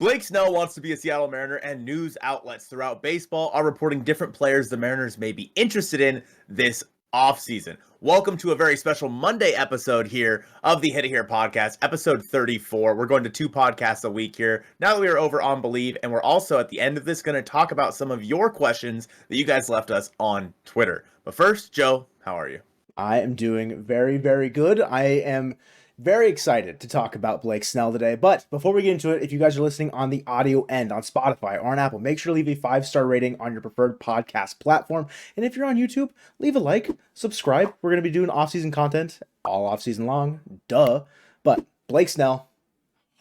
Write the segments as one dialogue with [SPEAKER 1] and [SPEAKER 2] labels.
[SPEAKER 1] Bleav Snell wants to be a Seattle Mariner, and news outlets throughout baseball are reporting different players the Mariners may be interested in this offseason. Welcome to a very special Monday episode here of the Hit It Here podcast, episode 34. We're going to 2 podcasts a week here now that we are over on Bleav, and we're also at the end of this going to talk about some of your questions that you guys left us on Twitter. But first, Joe, how are you?
[SPEAKER 2] I am doing very, very good. I am very excited to talk about Bleav Snell today. But before we get into it, if you guys are listening on the audio end on Spotify or on Apple, make sure to leave a 5-star rating on your preferred podcast platform. And if you're on YouTube, leave a like, subscribe. We're going to be doing off-season content all off-season long. Duh. But Bleav Snell,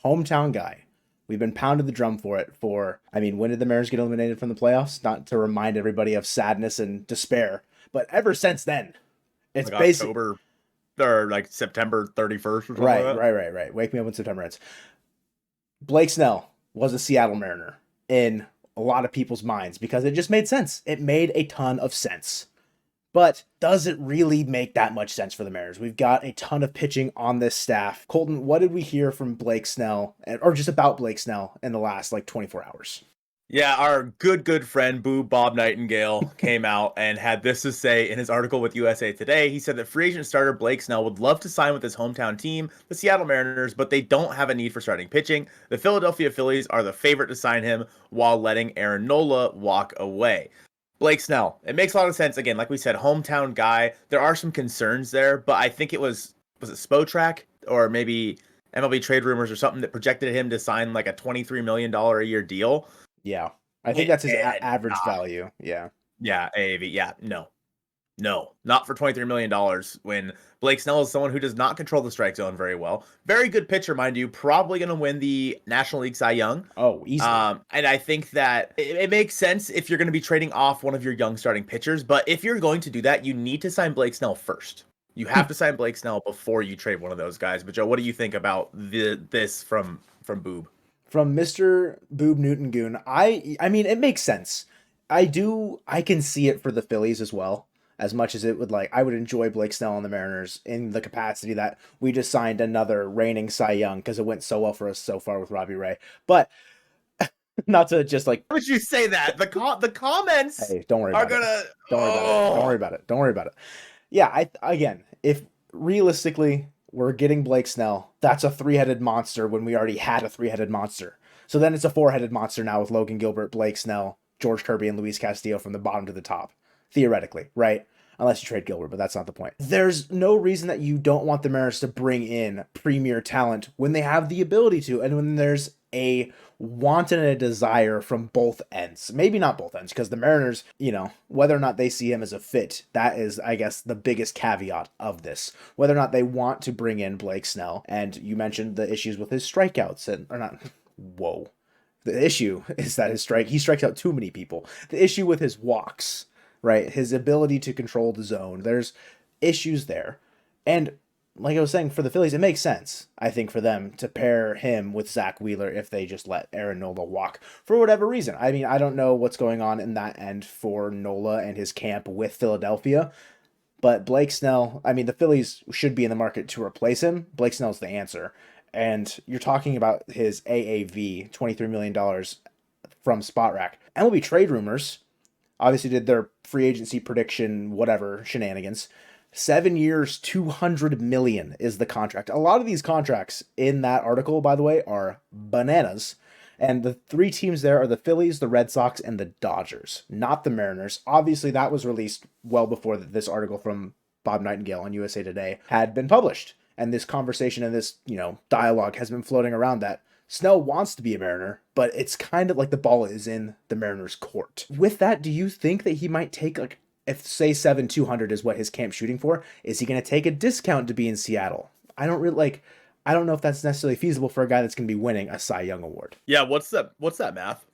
[SPEAKER 2] hometown guy. We've been pounding the drum for it when did the Mariners get eliminated from the playoffs? Not to remind everybody of sadness and despair. But ever since then, it's
[SPEAKER 1] like October or like September 31st or something
[SPEAKER 2] right,
[SPEAKER 1] like that.
[SPEAKER 2] right. Wake me up when September ends. Bleav Snell was a Seattle Mariner in a lot of people's minds because it just made sense. It made a ton of sense. But does it really make that much sense for the Mariners? We've got a ton of pitching on this staff. Colton, what did we hear from Bleav Snell, or just about Bleav Snell in the last 24 hours?
[SPEAKER 1] Yeah, our good friend Bob Nightingale came out and had this to say in his article with USA Today. He said that free agent starter Bleav Snell would love to sign with his hometown team, the Seattle Mariners, but they don't have a need for starting pitching. The Philadelphia Phillies are the favorite to sign him while letting Aaron Nola walk away. Bleav Snell, it makes a lot of sense. Again, like we said, hometown guy. There are some concerns there, but I think it was it Spotrac or maybe MLB Trade Rumors or something that projected him to sign like a $23 million a year deal.
[SPEAKER 2] Yeah, I think that's his average value. Yeah,
[SPEAKER 1] AAV. Yeah, no, not for $23 million when Bleav Snell is someone who does not control the strike zone very well. Very good pitcher, mind you. Probably going to win the National League Cy Young.
[SPEAKER 2] Oh, easily.
[SPEAKER 1] And I think that it makes sense if you're going to be trading off one of your young starting pitchers. But if you're going to do that, you need to sign Bleav Snell first. You have to sign Bleav Snell before you trade one of those guys. But Joe, what do you think about this from Boob?
[SPEAKER 2] From Mr. Boob Newton Goon, I mean, it makes sense. I can see it for the Phillies as well. As much as it would I would enjoy Bleav Snell on the Mariners in the capacity that we just signed another reigning Cy Young because it went so well for us so far with Robbie Ray. But not to just
[SPEAKER 1] Why would you say that? The comments
[SPEAKER 2] hey, don't worry about it. Don't worry about it. Yeah, if realistically we're getting Bleav Snell, that's a 3-headed monster when we already had a 3-headed monster. So then it's a 4-headed monster now with Logan Gilbert, Bleav Snell, George Kirby, and Luis Castillo from the bottom to the top. Theoretically, right? Unless you trade Gilbert, but that's not the point. There's no reason that you don't want the Mariners to bring in premier talent when they have the ability to, and when there's a want and a desire from both ends. Maybe not both ends, because the Mariners, whether or not they see him as a fit, that is, I guess, the biggest caveat of this. Whether or not they want to bring in Bleav Snell, and you mentioned the issues with his strikeouts, The issue is that he strikes out too many people. The issue with his walks, right? His ability to control the zone. There's issues there. And like I was saying, for the Phillies, it makes sense, I think, for them to pair him with Zach Wheeler if they just let Aaron Nola walk for whatever reason. I mean, I don't know what's going on in that end for Nola and his camp with Philadelphia, but Bleav Snell, the Phillies should be in the market to replace him. Bleav Snell's the answer. And you're talking about his AAV, $23 million from Spotrac. MLB Trade Rumors obviously did their free agency prediction, whatever, shenanigans. 7 years, $200 million is the contract. A lot of these contracts in that article, by the way, are bananas. And the 3 teams there are the Phillies, the Red Sox, and the Dodgers, not the Mariners. Obviously, that was released well before this article from Bob Nightingale on USA Today had been published. And this conversation and this, dialogue has been floating around that Snell wants to be a Mariner, but it's kind of like the ball is in the Mariners' court. With that, do you think that he might take, if say 7,200 is what his camp's shooting for, is he going to take a discount to be in Seattle? I don't know if that's necessarily feasible for a guy that's going to be winning a Cy Young award.
[SPEAKER 1] Yeah, what's that math?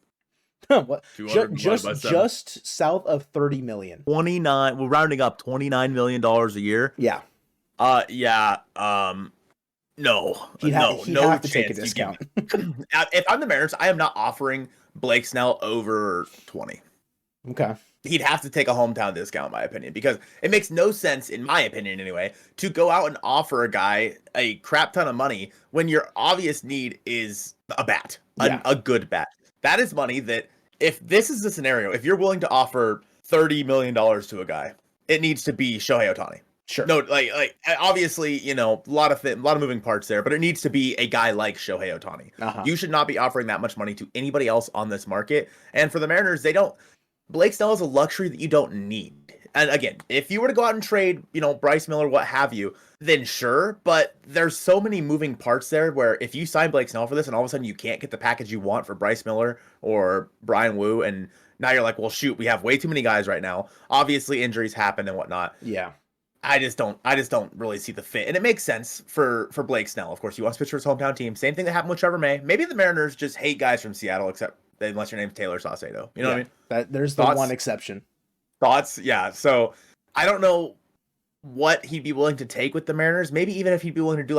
[SPEAKER 2] What? Just south of 30 million.
[SPEAKER 1] 29. We're rounding up $29 million a year.
[SPEAKER 2] Yeah.
[SPEAKER 1] No.
[SPEAKER 2] He'd have to take a discount.
[SPEAKER 1] If I'm the Mariners, I am not offering Bleav Snell over 20.
[SPEAKER 2] Okay.
[SPEAKER 1] He'd have to take a hometown discount, in my opinion, because it makes no sense, in my opinion anyway, to go out and offer a guy a crap ton of money when your obvious need is a bat,
[SPEAKER 2] Yeah.
[SPEAKER 1] a good bat. That is money that, if this is the scenario, if you're willing to offer $30 million to a guy, it needs to be Shohei Ohtani.
[SPEAKER 2] Sure.
[SPEAKER 1] No, like obviously, a lot of moving parts there, but it needs to be a guy like Shohei Ohtani.
[SPEAKER 2] Uh-huh.
[SPEAKER 1] You should not be offering that much money to anybody else on this market. And for the Mariners, they don't. Bleav Snell is a luxury that you don't need. And again, if you were to go out and trade, Bryce Miller, what have you, then sure. But there's so many moving parts there where if you sign Bleav Snell for this and all of a sudden you can't get the package you want for Bryce Miller or Brian Wu, and now you're like, well, shoot, we have way too many guys right now. Obviously, injuries happen and whatnot.
[SPEAKER 2] Yeah.
[SPEAKER 1] I just don't really see the fit. And it makes sense for Bleav Snell. Of course, he wants to pitch for his hometown team. Same thing that happened with Trevor May. Maybe the Mariners just hate guys from Seattle, except unless your name's Taylor Saucedo. You know what I mean?
[SPEAKER 2] There's the one exception.
[SPEAKER 1] Thoughts? Yeah. So I don't know what he'd be willing to take with the Mariners. Maybe even if he'd be willing to do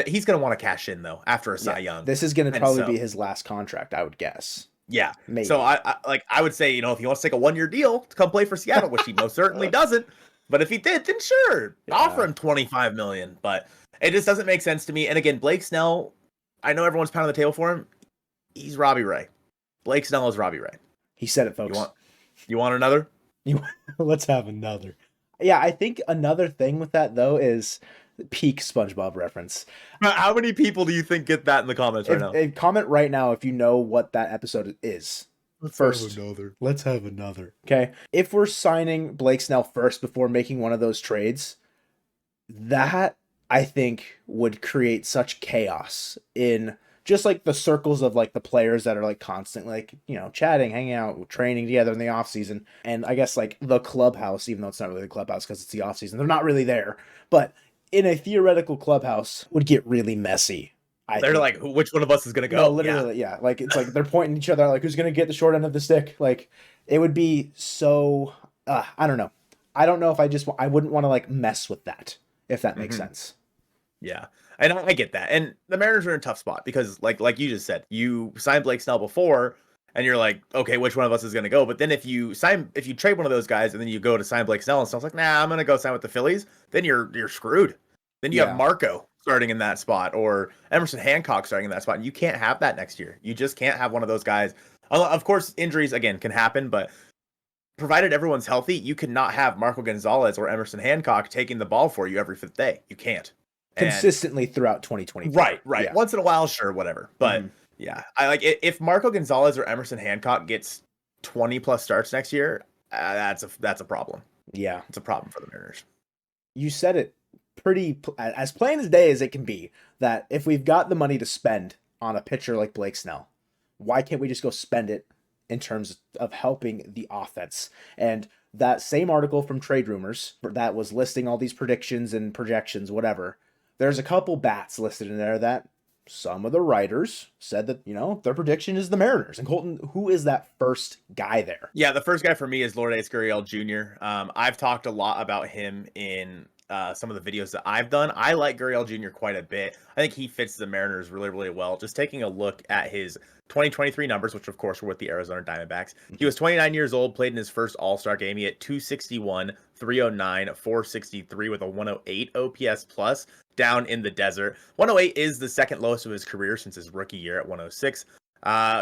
[SPEAKER 1] he's going to want to cash in though after a Cy Young.
[SPEAKER 2] This is going to probably be his last contract, I would guess.
[SPEAKER 1] Yeah.
[SPEAKER 2] Maybe.
[SPEAKER 1] So I would say, if he wants to take a 1-year deal to come play for Seattle, which he most certainly doesn't, but if he did, then sure, offer him $25 million. But it just doesn't make sense to me. And again, Bleav Snell, I know everyone's pounding the table for him. He's Robbie Ray. Bleav Snell is Robbie Ray.
[SPEAKER 2] He said it, folks.
[SPEAKER 1] You want another?
[SPEAKER 2] Let's have another. Yeah, I think another thing with that though is peak SpongeBob reference.
[SPEAKER 1] How many people do you think get that in the comments right now?
[SPEAKER 2] Comment right now if you know what that episode is.
[SPEAKER 1] Let's have another.
[SPEAKER 2] Okay. If we're signing Bleav Snell first before making one of those trades, that I think would create such chaos in just like the circles of like the players that are like constantly like, chatting, hanging out, training together in the off season. And I guess like the clubhouse, even though it's not really the clubhouse because it's the off season, they're not really there. But in a theoretical clubhouse would get really messy.
[SPEAKER 1] They're like, which one of us is going to go?
[SPEAKER 2] No, literally, yeah. Like, it's like they're pointing at each other, like, who's going to get the short end of the stick? Like, it would be so, I don't know. I don't know if I wouldn't want to, like, mess with that, if that makes sense.
[SPEAKER 1] Yeah, and I get that. And the Mariners are in a tough spot because, like you just said, you signed Bleav Snell before, and you're like, okay, which one of us is going to go? But then if you trade one of those guys, and then you go to sign Bleav Snell, and Snell's like, nah, I'm going to go sign with the Phillies, then you're screwed. Then you have Marco starting in that spot, or Emerson Hancock starting in that spot, and you can't have that next year. You just can't have one of those guys. Of course, injuries again can happen, but provided everyone's healthy, you cannot have Marco Gonzalez or Emerson Hancock taking the ball for you every fifth day. You can't
[SPEAKER 2] consistently throughout 2020.
[SPEAKER 1] Right. Yeah. Once in a while, sure, whatever. But yeah, I like it. If Marco Gonzalez or Emerson Hancock gets 20 plus starts next year, that's a problem.
[SPEAKER 2] Yeah,
[SPEAKER 1] it's a problem for the Mariners.
[SPEAKER 2] You said it pretty as plain as day as it can be, that if we've got the money to spend on a pitcher like Bleav Snell, why can't we just go spend it in terms of helping the offense? And that same article from Trade Rumors that was listing all these predictions and projections, whatever, there's a couple bats listed in there that some of the writers said that, their prediction is the Mariners. And Colton, who is that first guy there?
[SPEAKER 1] Yeah, the first guy for me is Lourdes Gurriel Jr. I've talked a lot about him in some of the videos that I've done. I like Gurriel Jr. quite a bit. I think he fits the Mariners really, really well. Just taking a look at his 2023 numbers, which of course were with the Arizona Diamondbacks. He was 29 years old, played in his first All-Star game. He hit 261, 309, 463 with a 108 OPS plus down in the desert. 108 is the second lowest of his career since his rookie year at 106.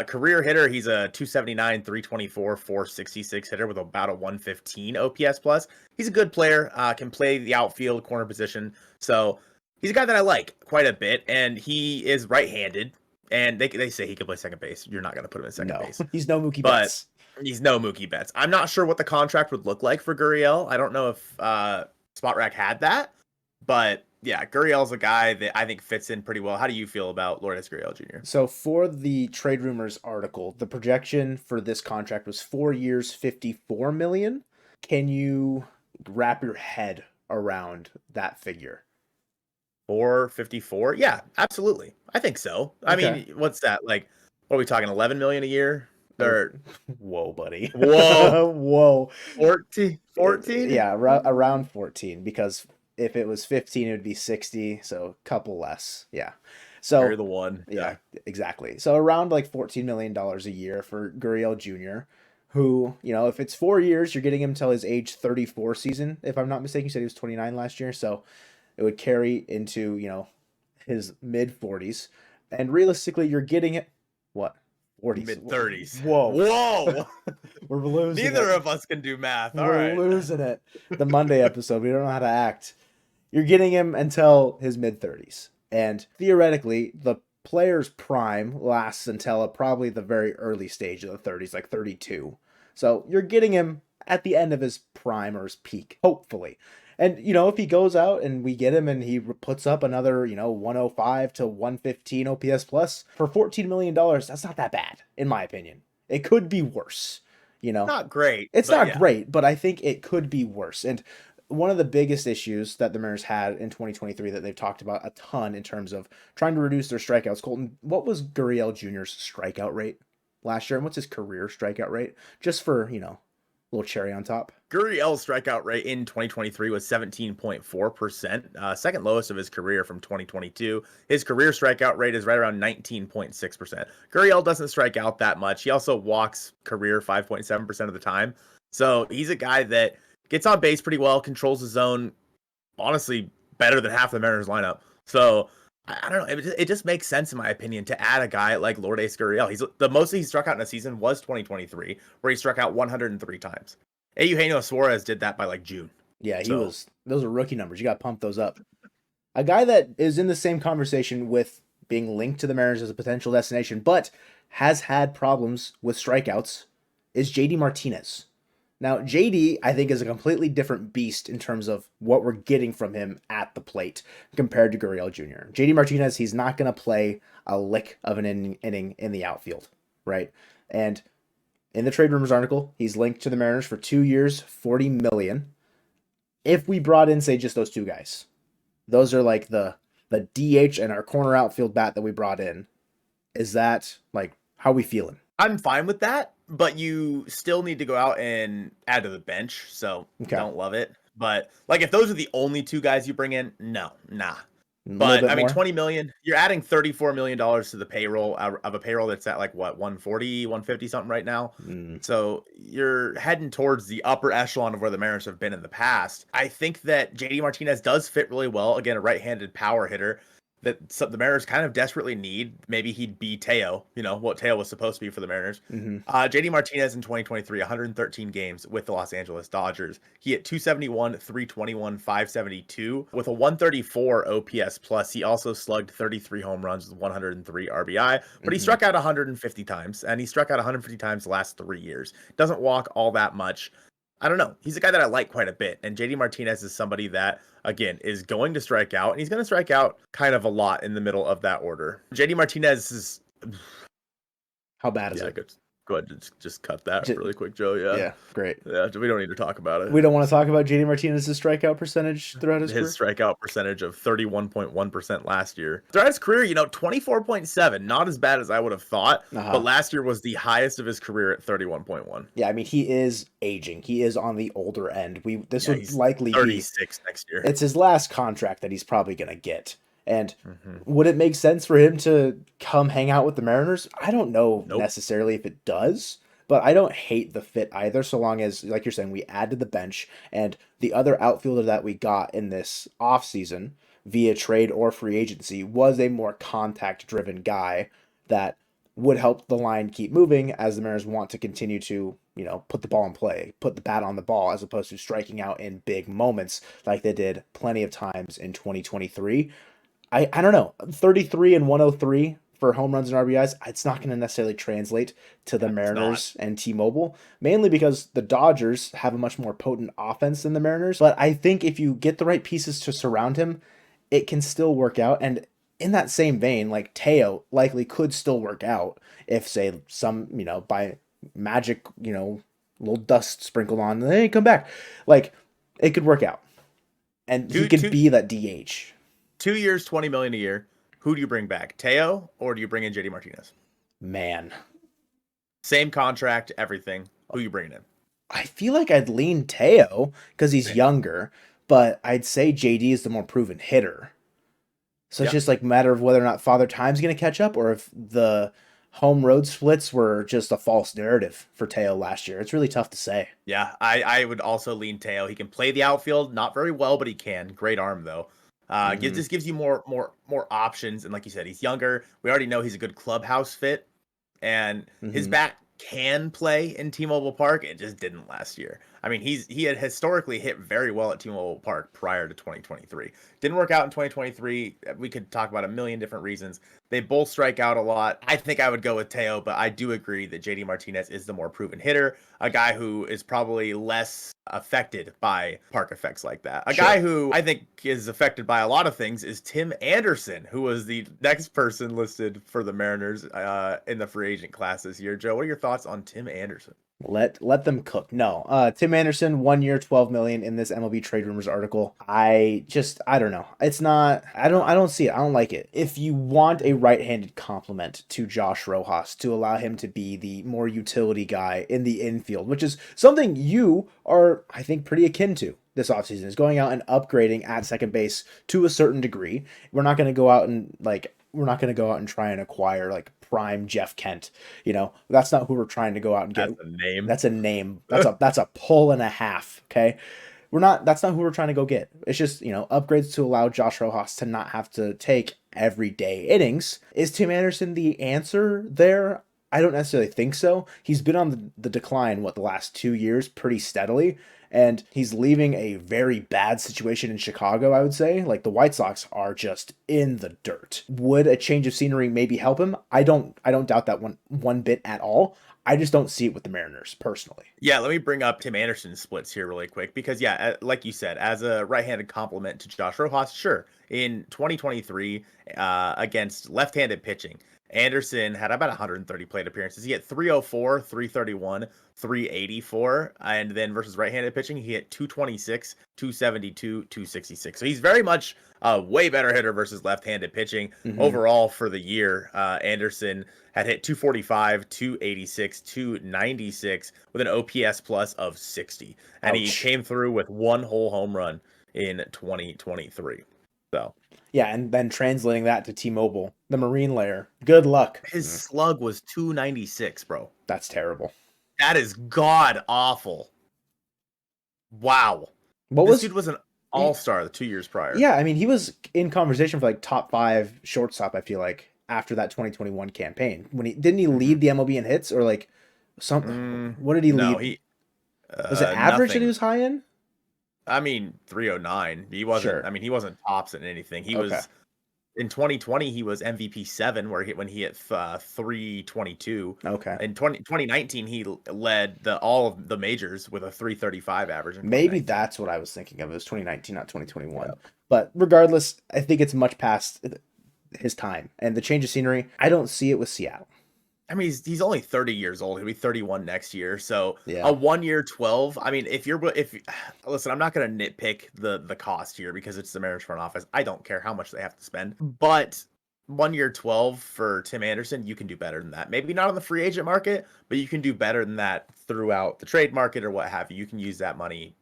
[SPEAKER 1] Career hitter, he's a 279, 324, 466 hitter with about a 115 OPS plus. He's a good player, can play the outfield corner position. So he's a guy that I like quite a bit, and he is right-handed, and they say he can play second base. You're not going to put him in second base.
[SPEAKER 2] He's no Mookie Betts.
[SPEAKER 1] He's no Mookie Betts. I'm not sure what the contract would look like for Gurriel. I don't know if Spot Rack had that, but yeah, Gurriel's a guy that I think fits in pretty well. How do you feel about Lourdes Gurriel Jr.?
[SPEAKER 2] So for the Trade Rumors article, the projection for this contract was 4 years, $54 million. Can you wrap your head around that figure?
[SPEAKER 1] 454? Yeah, absolutely. I think so. Okay. I mean, what's that? Like, what are we talking? 11 million a year? Or
[SPEAKER 2] whoa, buddy.
[SPEAKER 1] Whoa.
[SPEAKER 2] Whoa.
[SPEAKER 1] 14?
[SPEAKER 2] Yeah, around 14, because if it was 15, it would be 60, so a couple less. Yeah. So
[SPEAKER 1] you're the one.
[SPEAKER 2] Yeah, exactly. So around like $14 million a year for Gurriel Jr., who, if it's 4 years, you're getting him till his age 34 season. If I'm not mistaken, you said he was 29 last year. So it would carry into, his mid 40s. And realistically, you're getting it, what? 40s.
[SPEAKER 1] Mid 30s.
[SPEAKER 2] Whoa.
[SPEAKER 1] Whoa.
[SPEAKER 2] We're losing
[SPEAKER 1] Neither
[SPEAKER 2] it.
[SPEAKER 1] of us can do math. All
[SPEAKER 2] We're
[SPEAKER 1] right.
[SPEAKER 2] losing it. The Monday episode, we don't know how to act. You're getting him until his mid 30s. And theoretically, the player's prime lasts until probably the very early stage of the 30s, like 32. So you're getting him at the end of his prime or his peak, hopefully. And, if he goes out and we get him and he puts up another, 105 to 115 OPS plus for $14 million, that's not that bad, in my opinion. It could be worse,
[SPEAKER 1] Not great.
[SPEAKER 2] It's not great, but I think it could be worse. And one of the biggest issues that the Mariners had in 2023 that they've talked about a ton in terms of trying to reduce their strikeouts. Colton, what was Gurriel Jr.'s strikeout rate last year? And what's his career strikeout rate? Just for, a little cherry on top.
[SPEAKER 1] Gurriel's strikeout rate in 2023 was 17.4%, second lowest of his career from 2022. His career strikeout rate is right around 19.6%. Gurriel doesn't strike out that much. He also walks career 5.7% of the time. So he's a guy that gets on base pretty well, controls the zone, honestly, better than half the Mariners lineup. So I don't know. It just makes sense, in my opinion, to add a guy like Lourdes Gurriel. He's the most he struck out in a season was 2023, where he struck out 103 times. Eugenio Suarez did that by like June.
[SPEAKER 2] Yeah, those are rookie numbers. You got to pump those up. A guy that is in the same conversation with being linked to the Mariners as a potential destination, but has had problems with strikeouts, is JD Martinez. Now, JD, I think, is a completely different beast in terms of what we're getting from him at the plate compared to Gurriel Jr. JD Martinez, he's not going to play a lick of an inning in the outfield, right? And in the trade rumors article, he's linked to the Mariners for 2 years, $40 million. If we brought in, say, just those two guys, those are like the DH and our corner outfield bat that we brought in. Is that, like, how we feeling?
[SPEAKER 1] I'm fine with that, but you still need to go out and add to the bench, so Don't love it. But like, if those are the only two guys you bring in, nah. But I mean, 20 million, you're adding $34 million to the payroll of a payroll that's at like what, 140, 150 something right now. So you're heading towards the upper echelon of where the Mariners have been in the past. I think that JD Martinez does fit really well. Again, a right-handed power hitter that the Mariners kind of desperately need. Maybe he'd be Teo, what Teo was supposed to be for the Mariners. JD Martinez in 2023, 113 games with the Los Angeles Dodgers. He hit 271, 321, 572 with a 134 OPS plus. He also slugged 33 home runs with 103 RBI, but he struck out 150 times, and he struck out 150 times the last 3 years. Doesn't walk all that much. I don't know. He's a guy that I like quite a bit. And JD Martinez is somebody that, again, is going to strike out. And he's going to strike out kind of a lot in the middle of that order. JD Martinez is...
[SPEAKER 2] How bad is it?
[SPEAKER 1] Go ahead and just cut that really quick, Joe.
[SPEAKER 2] Yeah, great.
[SPEAKER 1] Yeah, we don't need to talk about it.
[SPEAKER 2] We don't want to talk about JD Martinez's strikeout percentage throughout his career?
[SPEAKER 1] His strikeout percentage of 31.1% last year. Throughout his career, 24.7. Not as bad as I would have thought, but last year was the highest of his career at 31.1.
[SPEAKER 2] Yeah, I mean, he is aging. He is on the older end. This would likely
[SPEAKER 1] 36 next year.
[SPEAKER 2] It's his last contract that he's probably going to get. And would it make sense for him to come hang out with the Mariners? I don't know necessarily if it does, but I don't hate the fit either, so long as, like you're saying, we add to the bench, and the other outfielder that we got in this offseason via trade or free agency was a more contact-driven guy that would help the line keep moving as the Mariners want to continue to, put the ball in play, put the bat on the ball, as opposed to striking out in big moments like they did plenty of times in 2023. I don't know, 33 and 103 for home runs and RBIs, it's not going to necessarily translate to the Mariners and T-Mobile, mainly because the Dodgers have a much more potent offense than the Mariners. But I think if you get the right pieces to surround him, it can still work out. And in that same vein, like Teo likely could still work out if, say, some, by magic, little dust sprinkled on, and they come back. Like, it could work out. And he could be that DH.
[SPEAKER 1] 2 years, $20 million a year. Who do you bring back, Teo, or do you bring in JD Martinez?
[SPEAKER 2] Man,
[SPEAKER 1] same contract, everything. Who you bringing in?
[SPEAKER 2] I feel like I'd lean Teo because he's younger, but I'd say JD is the more proven hitter. So it's just like a matter of whether or not Father Time's going to catch up, or if the home road splits were just a false narrative for Teo last year. It's really tough to say.
[SPEAKER 1] Yeah, I would also lean Teo. He can play the outfield, not very well, but he can. Great arm though.
[SPEAKER 2] Hmm.
[SPEAKER 1] Just gives you more options, and like you said, he's younger. We already know he's a good clubhouse fit, and his
[SPEAKER 2] Hmm.
[SPEAKER 1] bat can play in T-Mobile Park. It just didn't last year. I mean, he had historically hit very well at T-Mobile Park prior to 2023. Didn't work out in 2023. We could talk about a million different reasons. They both strike out a lot. I think I would go with Teo, but I do agree that JD Martinez is the more proven hitter, a guy who is probably less affected by park effects like that. A
[SPEAKER 2] Sure.
[SPEAKER 1] guy who I think is affected by a lot of things is Tim Anderson, who was the next person listed for the Mariners in the free agent class this year. Joe, what are your thoughts on Tim Anderson?
[SPEAKER 2] Let them cook. No. Tim Anderson, 1 year, 12 million in this MLB trade rumors article. I don't know. It's not I don't see it. I don't like it. If you want a right-handed complement to Josh Rojas to allow him to be the more utility guy in the infield, which is something you are, I think, pretty akin to this offseason, is going out and upgrading at second base to a certain degree. We're not going to go out and try and acquire like prime Jeff Kent. That's not who we're trying to go out and get.
[SPEAKER 1] That's a name.
[SPEAKER 2] That's a name. That's a pull and a half. Okay. That's not who we're trying to go get. It's just, upgrades to allow Josh Rojas to not have to take everyday innings. Is Tim Anderson the answer there? I don't necessarily think so. He's been on the decline, the last 2 years pretty steadily. And he's leaving a very bad situation in Chicago, I would say. Like, the White Sox are just in the dirt. Would a change of scenery maybe help him? I don't doubt that one bit at all. I just don't see it with the Mariners personally.
[SPEAKER 1] Yeah, let me bring up Tim Anderson's splits here really quick because like you said, as a right-handed complement to Josh Rojas, sure. In 2023, against left-handed pitching, Anderson had about 130 plate appearances. He had 304, 331, 384, and then versus right-handed pitching, he hit 226, 272, 266. So he's very much a way better hitter versus left-handed pitching.
[SPEAKER 2] Hmm.
[SPEAKER 1] Overall for the year, Anderson had hit 245, 286, 296 with an OPS plus of 60. And he
[SPEAKER 2] Ouch.
[SPEAKER 1] came through with one whole home run in 2023. So
[SPEAKER 2] Yeah, and then translating that to T-Mobile, the Marine layer. Good luck.
[SPEAKER 1] his slug was 296, bro.
[SPEAKER 2] That's terrible.
[SPEAKER 1] That is god awful. Wow.
[SPEAKER 2] What
[SPEAKER 1] This
[SPEAKER 2] was
[SPEAKER 1] dude was an all-star the 2 years prior.
[SPEAKER 2] Yeah, I mean, he was in conversation for like top 5 shortstop, I feel like, after that 2021 campaign. When he didn't he
[SPEAKER 1] Mhm.
[SPEAKER 2] lead the MLB in hits, or like some what did he
[SPEAKER 1] No,
[SPEAKER 2] lead?
[SPEAKER 1] he
[SPEAKER 2] Was it average that he
[SPEAKER 1] nothing.
[SPEAKER 2] was high in?
[SPEAKER 1] I mean, 309.
[SPEAKER 2] Sure.
[SPEAKER 1] He wasn't tops in anything. He
[SPEAKER 2] Okay.
[SPEAKER 1] was in 2020 he was MVP 7 when he hit 322.
[SPEAKER 2] Okay.
[SPEAKER 1] In 2019 he led all of the majors with a 335 average in
[SPEAKER 2] Maybe
[SPEAKER 1] 2019.
[SPEAKER 2] that's what I was thinking of. It was 2019, not 2021.
[SPEAKER 1] Yeah.
[SPEAKER 2] But regardless, I think it's much past his time. And the change of scenery, I don't see it with Seattle.
[SPEAKER 1] I mean, he's only 30 years old. He'll be 31 next year. So a
[SPEAKER 2] Yeah.
[SPEAKER 1] 1 year 12. I mean, if listen, I'm not gonna nitpick the cost here because it's the Mariners front office. I don't care how much they have to spend. But 1 year 12 for Tim Anderson, you can do better than that. Maybe not on the free agent market, but you can do better than that throughout the trade market or what have you. You can use that money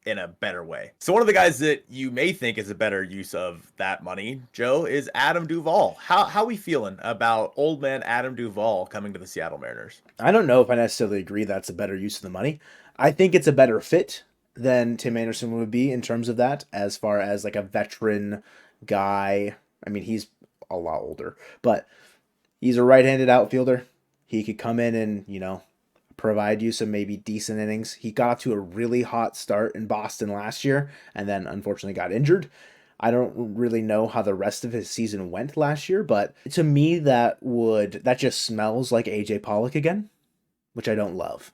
[SPEAKER 1] in a better way. So one of the guys that you may think is a better use of that money, Joe, is Adam Duvall. How we feeling about old man Adam Duvall coming to the Seattle Mariners?
[SPEAKER 2] I don't know if I necessarily agree that's a better use of the money. I think it's a better fit than Tim Anderson would be in terms of that, as far as like a veteran guy. I mean, he's a lot older, but he's a right-handed outfielder. He could come in and, provide you some maybe decent innings. He got to a really hot start in Boston last year and then unfortunately got injured. I don't really know how the rest of his season went last year, but to me that just smells like AJ Pollock again, which I don't love.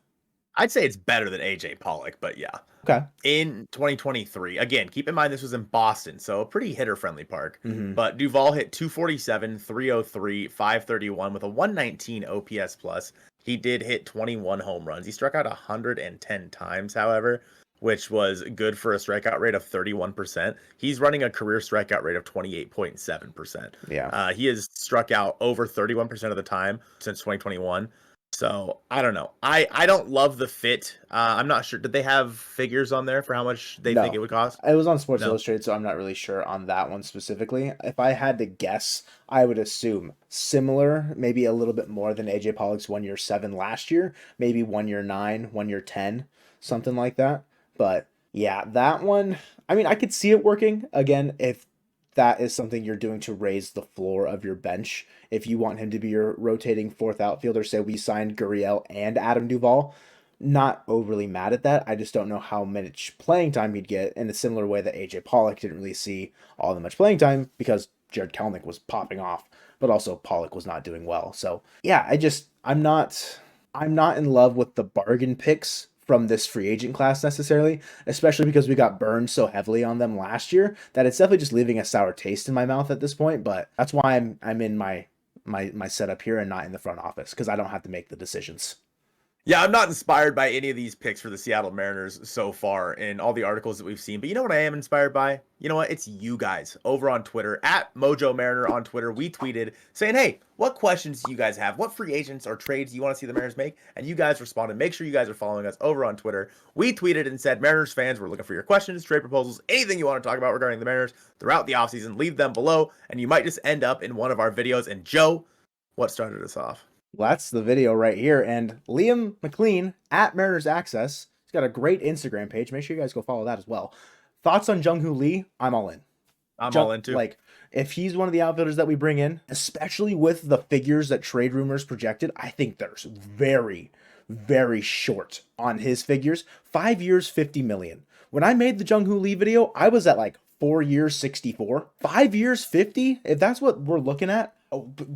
[SPEAKER 1] I'd say it's better than AJ Pollock, but yeah.
[SPEAKER 2] Okay.
[SPEAKER 1] In 2023, again, keep in mind this was in Boston, so a pretty hitter-friendly park.
[SPEAKER 2] Hmm.
[SPEAKER 1] But Duvall hit 247, 303, 531 with a 119 OPS plus. He did hit 21 home runs. He struck out 110 times, however, which was good for a strikeout rate of 31%. He's running a career strikeout rate of 28.7%.
[SPEAKER 2] Yeah.
[SPEAKER 1] He has struck out over 31% of the time since 2021. So I don't know. I don't love the fit. I'm not sure. Did they have figures on there for how much they think
[SPEAKER 2] No.
[SPEAKER 1] it would cost?
[SPEAKER 2] It was on Sports
[SPEAKER 1] No.
[SPEAKER 2] Illustrated, so I'm not really sure on that one specifically. If I had to guess, I would assume similar, maybe a little bit more than AJ Pollock's 1 year 7 last year, maybe 1 year 9, 1 year 10, something like that. But yeah, that one, I mean, I could see it working again if that is something you're doing to raise the floor of your bench. If you want him to be your rotating fourth outfielder, say we signed Gurriel and Adam Duvall, not overly mad at that. I just don't know how much playing time he'd get in a similar way that AJ Pollock didn't really see all that much playing time because Jared Kelnick was popping off, but also Pollock was not doing well. So yeah, I'm not in love with the bargain picks from this free agent class necessarily, especially because we got burned so heavily on them last year that it's definitely just leaving a sour taste in my mouth at this point. But that's why I'm in my setup here and not in the front office because I don't have to make the decisions.
[SPEAKER 1] Yeah, I'm not inspired by any of these picks for the Seattle Mariners so far in all the articles that we've seen. But you know what I am inspired by? You know what? It's you guys over on Twitter at Mojo Mariner on Twitter. We tweeted saying, "Hey, what questions do you guys have? What free agents or trades do you want to see the Mariners make?" And you guys responded. Make sure you guys are following us over on Twitter. We tweeted and said, "Mariners fans, we're looking for your questions, trade proposals, anything you want to talk about regarding the Mariners throughout the offseason. Leave them below, and you might just end up in one of our videos." And Joe, what started us off?
[SPEAKER 2] Well, that's the video right here. And Liam McLean at Mariners Access, he's got a great Instagram page. Make sure you guys go follow that as well. Thoughts on Jung Hoo Lee? I'm all in.
[SPEAKER 1] I'm all into.
[SPEAKER 2] Like, if he's one of the outfielders that we bring in, especially with the figures that trade rumors projected, I think there's very, very short on his figures. 5 years, 50 million. When I made the Jung Hoo Lee video, I was at like 4 years, 64. 5 years, 50? If that's what we're looking at,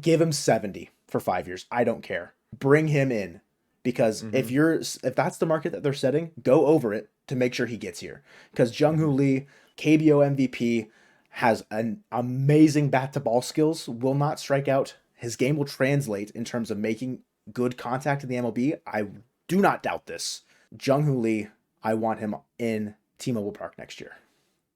[SPEAKER 2] give him 70 for 5 years. I don't care. Bring him in because if that's the market that they're setting, go over it to make sure he gets here. Because Jung Hoo Lee, KBO MVP, has an amazing bat to ball skills, will not strike out. His game will translate in terms of making good contact in the MLB. I do not doubt this. Jung Hoo Lee, I want him in T-Mobile Park next year.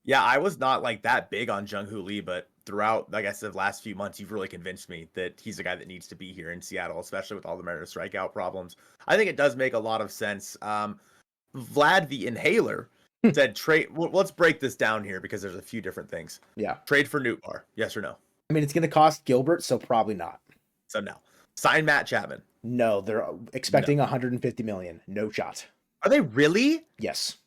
[SPEAKER 1] Yeah, I was not like that big on Jung Hoo Lee, but throughout, like I said, the last few months, you've really convinced me that he's a guy that needs to be here in Seattle, especially with all the Mariners strikeout problems. I think it does make a lot of sense. Vlad the Inhaler said trade. Well, let's break this down here because there's a few different things.
[SPEAKER 2] Yeah.
[SPEAKER 1] Trade for Nootbaar, yes or no?
[SPEAKER 2] I mean, it's going to cost Gilbert, so probably not.
[SPEAKER 1] So no. Sign Matt Chapman.
[SPEAKER 2] No, they're expecting 150 million. No shot.
[SPEAKER 1] Are they really?
[SPEAKER 2] Yes.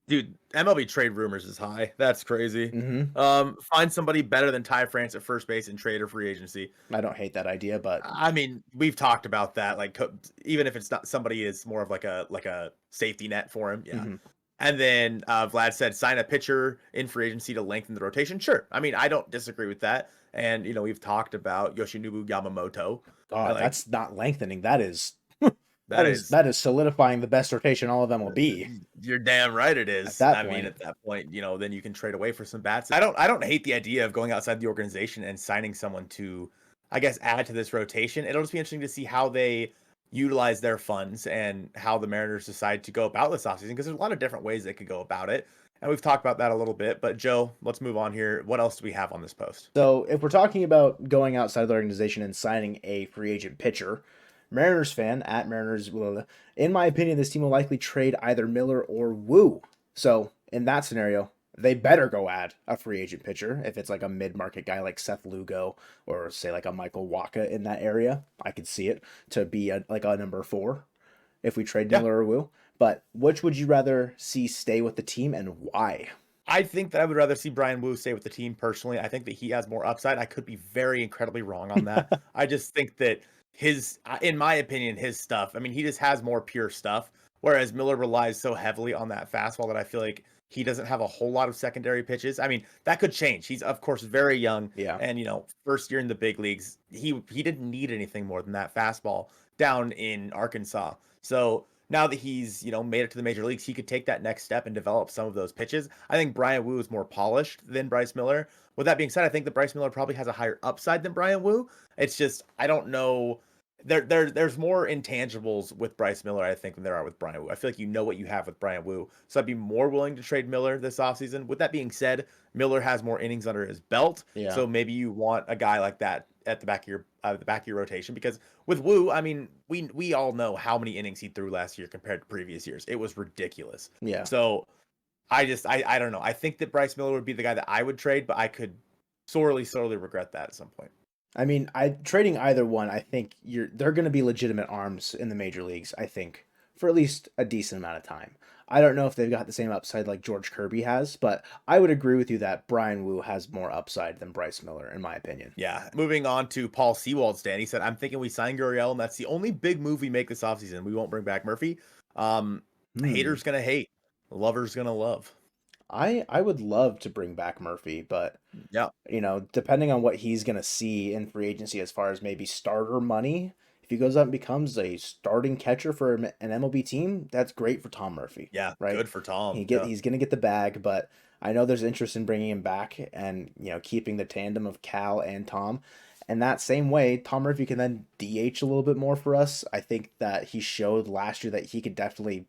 [SPEAKER 1] Dude, MLB trade rumors is high. That's crazy. Find somebody better than Ty France at first base and trade or free agency.
[SPEAKER 2] I don't hate that idea, but
[SPEAKER 1] I mean, we've talked about that. Like, even if it's not somebody is more of like a safety net for him. Yeah. And then Vlad said, sign a pitcher in free agency to lengthen the rotation. Sure. I mean, I don't disagree with that. And we've talked about Yoshinobu Yamamoto.
[SPEAKER 2] God, that's not lengthening. That is
[SPEAKER 1] that is
[SPEAKER 2] solidifying the best rotation all of them will be.
[SPEAKER 1] You're damn right it is. I mean, at that point, then you can trade away for some bats. I don't hate the idea of going outside the organization and signing someone to, I guess, add to this rotation. It'll just be interesting to see how they utilize their funds and how the Mariners decide to go about this offseason, because there's a lot of different ways they could go about it. And we've talked about that a little bit, but Joe, let's move on here. What else do we have on this post?
[SPEAKER 2] So if we're talking about going outside the organization and signing a free agent pitcher, Mariners fan at Mariners, in my opinion, this team will likely trade either Miller or Woo. So in that scenario, they better go add a free agent pitcher. If it's like a mid-market guy like Seth Lugo or say like a Michael Waka in that area, I could see it to be like a number 4 if we trade Miller or Woo. But which would you rather see stay with the team and why?
[SPEAKER 1] I think that I would rather see Brian Woo stay with the team personally. I think that he has more upside. I could be very incredibly wrong on that. I just think that in my opinion, his stuff, I mean, he just has more pure stuff, whereas Miller relies so heavily on that fastball that I feel like he doesn't have a whole lot of secondary pitches. I mean, that could change. He's, of course, very young.
[SPEAKER 2] Yeah.
[SPEAKER 1] And, first year in the big leagues, he didn't need anything more than that fastball down in Arkansas. So now that he's, made it to the major leagues, he could take that next step and develop some of those pitches. I think Brian Woo is more polished than Bryce Miller. With that being said, I think that Bryce Miller probably has a higher upside than Brian Woo. It's just, I don't know. There's more intangibles with Bryce Miller, I think, than there are with Brian Woo. I feel like you know what you have with Brian Woo. So I'd be more willing to trade Miller this offseason. With that being said, Miller has more innings under his belt.
[SPEAKER 2] Yeah.
[SPEAKER 1] So maybe you want a guy like that at the back of your rotation, because with Wu, I mean, we all know how many innings he threw last year compared to previous years. It was ridiculous.
[SPEAKER 2] Yeah.
[SPEAKER 1] So I don't know. I think that Bryce Miller would be the guy that I would trade, but I could sorely regret that at some point.
[SPEAKER 2] I mean, I trading either one, I think they're going to be legitimate arms in the major leagues, I think, for at least a decent amount of time. I don't know if they've got the same upside like George Kirby has, but I would agree with you that Brian Wu has more upside than Bryce Miller, in my opinion.
[SPEAKER 1] Yeah. Moving on to Paul Sewald's stand. He said, I'm thinking we sign Gurriel, and that's the only big move we make this offseason. We won't bring back Murphy.
[SPEAKER 2] Hmm.
[SPEAKER 1] Haters gonna hate. Lovers gonna love.
[SPEAKER 2] I would love to bring back Murphy, but
[SPEAKER 1] Yeah.
[SPEAKER 2] depending on what he's going to see in free agency as far as maybe starter money, if he goes out and becomes a starting catcher for an MLB team, that's great for Tom Murphy,
[SPEAKER 1] Yeah.
[SPEAKER 2] right?
[SPEAKER 1] Good for Tom.
[SPEAKER 2] He's going to get the bag, but I know there's interest in bringing him back and, keeping the tandem of Cal and Tom. And that same way, Tom Murphy can then DH a little bit more for us. I think that he showed last year that he could definitely,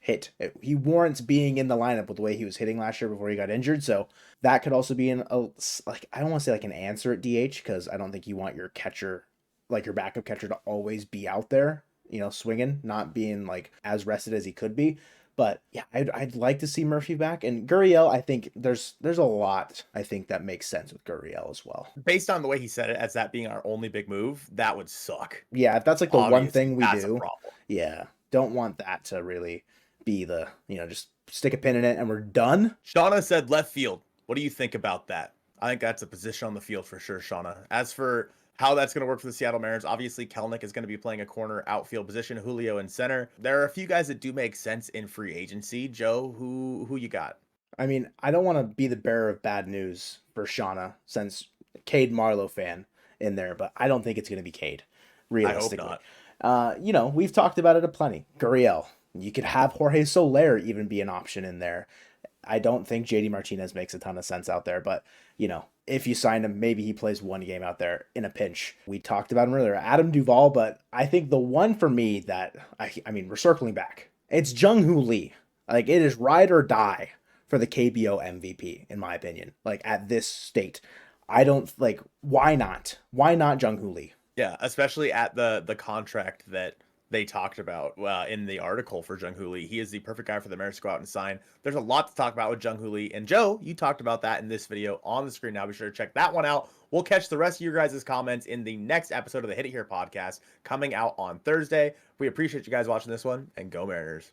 [SPEAKER 2] hit. He warrants being in the lineup with the way he was hitting last year before he got injured. So that could also be like, I don't want to say like an answer at DH, because I don't think you want your catcher, like your backup catcher, to always be out there, swinging, not being like as rested as he could be. But yeah, I'd like to see Murphy back, and Gurriel. I think there's a lot I think that makes sense with Gurriel as well.
[SPEAKER 1] Based on the way he said it, as that being our only big move, that would suck.
[SPEAKER 2] Yeah, if that's like the one
[SPEAKER 1] Obviously,
[SPEAKER 2] thing we
[SPEAKER 1] that's a
[SPEAKER 2] do,
[SPEAKER 1] problem.
[SPEAKER 2] yeah, don't want that to really be the, just stick a pin in it and we're done.
[SPEAKER 1] Shauna said left field. What do you think about that? I think that's a position on the field for sure, Shauna. As for how that's going to work for the Seattle Mariners, obviously Kelnick is going to be playing a corner outfield position, Julio in center. There are a few guys that do make sense in free agency. Joe, who you got?
[SPEAKER 2] I mean, I don't want to be the bearer of bad news for Shauna, since Cade Marlowe fan in there, but I don't think it's going to be Cade,
[SPEAKER 1] I hope
[SPEAKER 2] realistically.
[SPEAKER 1] not.
[SPEAKER 2] We've talked about it a plenty. Gurriel. You could have Jorge Soler even be an option in there. I don't think JD Martinez makes a ton of sense out there, but if you sign him, maybe he plays one game out there in a pinch. We talked about him earlier, Adam Duvall, but I think the one for me that I mean, we're circling back. It's Jung-Hoo Lee. Like, it is ride or die for the KBO MVP, in my opinion. Like, at this state, I don't like. Why not? Why not Jung-Hoo Lee?
[SPEAKER 1] Yeah, especially at the contract that they talked about in the article for Jung-Hoo Lee. He is the perfect guy for the Mariners to go out and sign. There's a lot to talk about with Jung-Hoo Lee. And Joe, you talked about that in this video on the screen now. Be sure to check that one out. We'll catch the rest of your guys' comments in the next episode of the Hit It Here podcast coming out on Thursday. We appreciate you guys watching this one, and go Mariners.